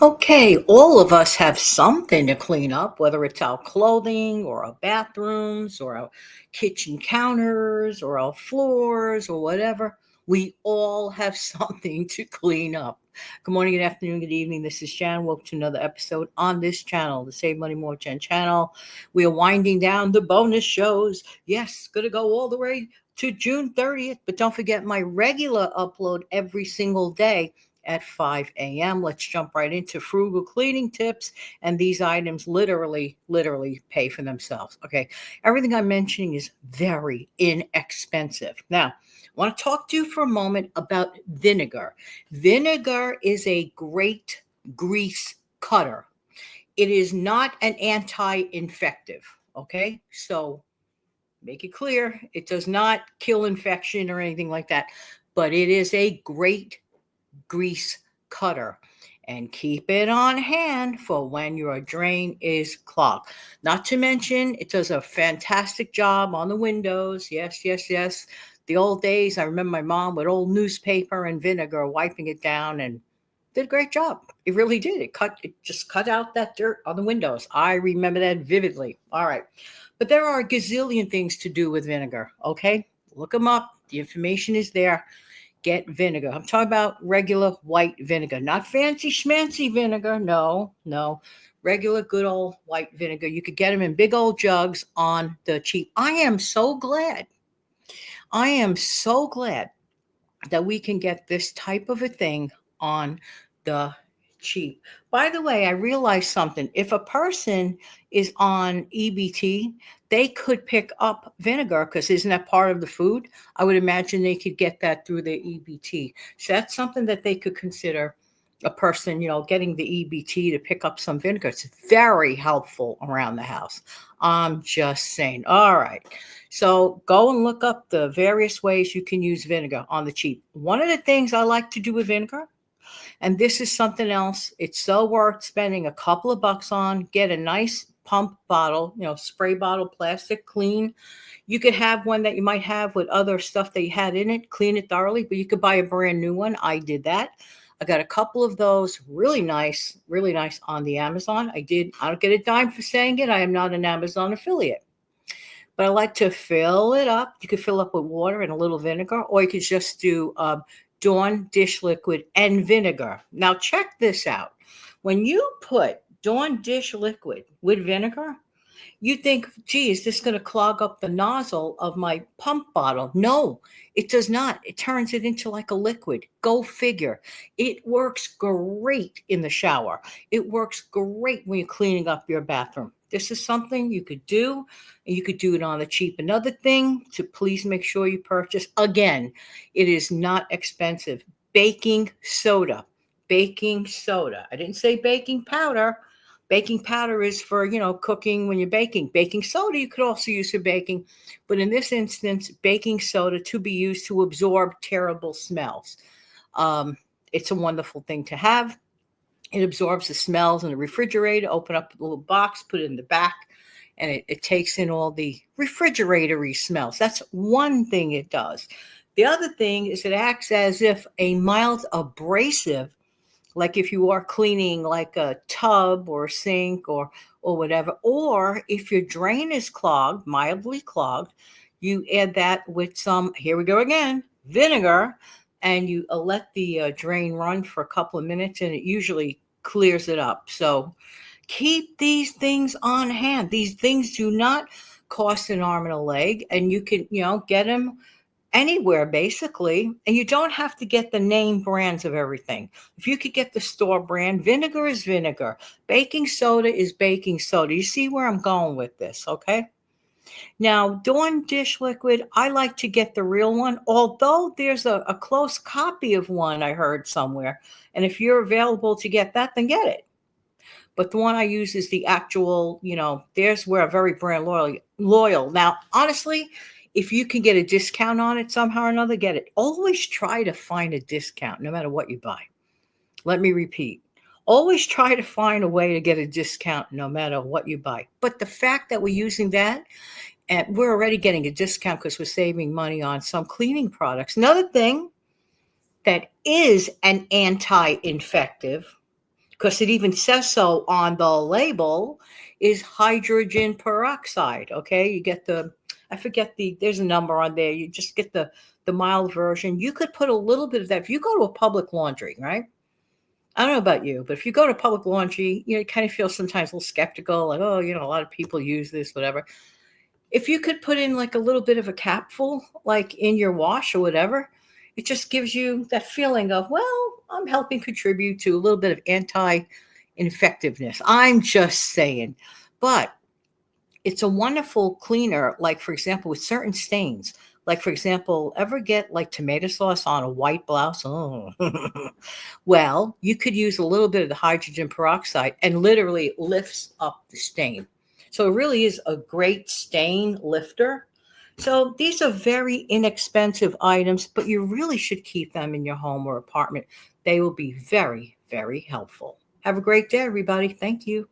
Okay, all of us have something to clean up, whether it's our clothing or our bathrooms or our kitchen counters or our floors or whatever. We all have something to clean up. Good morning, good afternoon, good evening. This is Jan. Welcome to another episode on this channel, the Save Money More Jan channel. We are winding down the bonus shows. Yes, going to go all the way to June 30th, but don't forget my regular upload every single day at 5 a.m. Let's jump right into frugal cleaning tips. And these items literally pay for themselves. Okay. Everything I'm mentioning is very inexpensive. Now, I want to talk to you for a moment about vinegar. Vinegar is a great grease cutter. It is not an anti-infective. Okay. So make it clear, it does not kill infection or anything like that, but it is a great grease cutter, and keep it on hand for when your drain is clogged. Not to mention, it does a fantastic job on the windows. Yes, yes, yes. The old days, I remember my mom with old newspaper and vinegar wiping it down and did a great job. It really did. It just cut out that dirt on the windows. I remember that vividly. All right. But there are a gazillion things to do with vinegar, okay? Look them up. The information is there. Get vinegar. I'm talking about regular white vinegar, not fancy schmancy vinegar. No, no. Regular good old white vinegar. You could get them in big old jugs on the cheap. I am so glad that we can get this type of a thing on the cheap. By the way, I realized something. If a person is on EBT, they could pick up vinegar because isn't that part of the food? I would imagine they could get that through their EBT. So that's something that they could consider a person, getting the EBT to pick up some vinegar. It's very helpful around the house. I'm just saying. All right. So go and look up the various ways you can use vinegar on the cheap. One of the things I like to do with vinegar, and this is something else, it's so worth spending a couple of bucks on, get a nice pump bottle, spray bottle, plastic, clean. You could have one that you might have with other stuff that you had in it, clean it thoroughly, but you could buy a brand new one. I did that. I got a couple of those really nice on the Amazon. I don't get a dime for saying it. I am not an Amazon affiliate. But I like to fill it up. You could fill up with water and a little vinegar, or you could just do Dawn dish liquid and vinegar. Now, check this out. When you put Dawn dish liquid with vinegar, you think, gee, is this going to clog up the nozzle of my pump bottle? No, it does not. It turns it into like a liquid. Go figure. It works great in the shower. It works great when you're cleaning up your bathroom. This is something you could do, and you could do it on the cheap. Another thing to please make sure you purchase, again, it is not expensive. Baking soda. Baking soda. I didn't say baking powder. Baking powder is for, cooking when you're baking. Baking soda you could also use for baking. But in this instance, baking soda to be used to absorb terrible smells. It's a wonderful thing to have. It absorbs the smells in the refrigerator. Open up a little box, put it in the back, and it takes in all the refrigeratory smells. That's one thing it does. The other thing is it acts as if a mild abrasive, like if you are cleaning like a tub or a sink or whatever, or if your drain is clogged, mildly clogged, you add that with some, here we go again, vinegar, and you let the drain run for a couple of minutes, and it usually clears it up. So keep these things on hand. These things do not cost an arm and a leg, and you can, get them anywhere basically, and you don't have to get the name brands of everything. If you could get the store brand, vinegar is vinegar, baking soda is baking soda. You see where I'm going with this, okay? Now, Dawn dish liquid, I like to get the real one, although there's a close copy of one I heard somewhere, and if you're available to get that, then get it. But the one I use is the actual, there's where I'm very brand loyal. Now, honestly, if you can get a discount on it somehow or another, get it. Always try to find a discount no matter what you buy. Let me repeat. Always try to find a way to get a discount no matter what you buy. But the fact that we're using that, and we're already getting a discount because we're saving money on some cleaning products. Another thing that is an anti-infective, because it even says so on the label, is hydrogen peroxide. Okay, you get the, I forget there's a number on there. You just get the mild version. You could put a little bit of that if you go to a public laundry, right? I don't know about you, but if you go to public laundry, you kind of feel sometimes a little skeptical, like, oh, a lot of people use this, whatever. If you could put in like a little bit of a capful, like in your wash or whatever, it just gives you that feeling of, well, I'm helping contribute to a little bit of anti infectiveness. I'm just saying. But it's a wonderful cleaner, like, for example, with certain stains. Like, for example, ever get like tomato sauce on a white blouse? Oh, well, you could use a little bit of the hydrogen peroxide and literally lifts up the stain. So it really is a great stain lifter. So these are very inexpensive items, but you really should keep them in your home or apartment. They will be very, very helpful. Have a great day, everybody. Thank you.